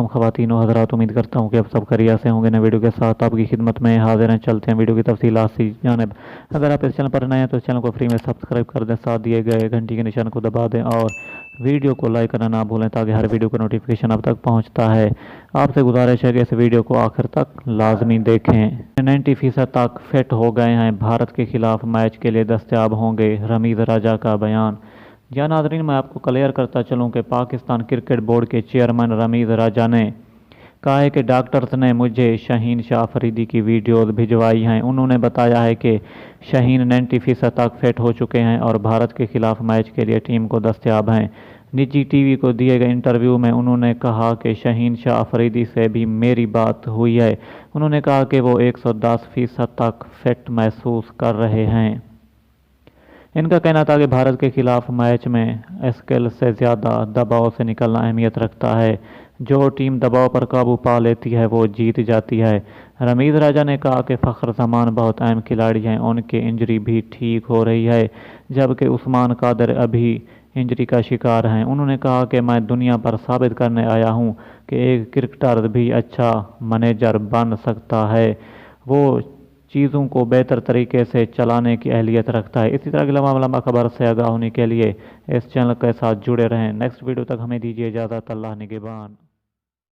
अलैकुम ख़वातीन व हज़रात। उम्मीद करता हूँ कि आप सब खैरियत से होंगे। नए वीडियो के साथ आपकी खिदमत में हाजिर हैं। चलते हैं वीडियो की तफसीलात से जानिब। अगर आप इस चैनल पर नए हैं तो इस चैनल को फ्री में सब्सक्राइब कर दें, साथ दिए गए घंटी के निशान को दबा दें और वीडियो को लाइक करना ना भूलें ताकि हर वीडियो का नोटिफिकेशन आप तक पहुँचता है। आपसे गुजारिश है कि इस वीडियो को आखिर तक लाजमी देखें। 90% तक फिट हो गए हैं, भारत के खिलाफ मैच के लिए दस्तयाब होंगे, रमीज़ राजा का बयान। या नाज़रीन, मैं आपको क्लियर करता चलूं कि पाकिस्तान क्रिकेट बोर्ड के चेयरमैन रमीज़ राजा ने कहा है कि डॉक्टर्स ने मुझे शाहीन शाह अफरीदी की वीडियोज़ भिजवाई हैं। उन्होंने बताया है कि शाहीन 90% तक फिट हो चुके हैं और भारत के खिलाफ मैच के लिए टीम को दस्तयाब हैं। निजी टीवी को दिए गए इंटरव्यू में उन्होंने कहा कि शाहीन शाह अफरीदी से भी मेरी बात हुई है। उन्होंने कहा कि वो 110% तक फिट महसूस कर रहे हैं। इनका कहना था कि भारत के खिलाफ मैच में स्किल से ज़्यादा दबाव से निकलना अहमियत रखता है। जो टीम दबाव पर काबू पा लेती है वो जीत जाती है। रमीज़ राजा ने कहा कि फ़खर जमान बहुत अहम खिलाड़ी हैं, उनकी इंजरी भी ठीक हो रही है, जबकि उस्मान कादर अभी इंजरी का शिकार हैं। उन्होंने कहा कि मैं दुनिया पर साबित करने आया हूँ कि एक क्रिकेटर भी अच्छा मैनेजर बन सकता है। वो चीज़ों को बेहतर तरीके से चलाने की अहलियत रखता है। इसी तरह की लम्हा खबर से आगाह होने के लिए इस चैनल के साथ जुड़े रहें। नेक्स्ट वीडियो तक हमें दीजिए इजाज़त। अल्लाह निगहबान।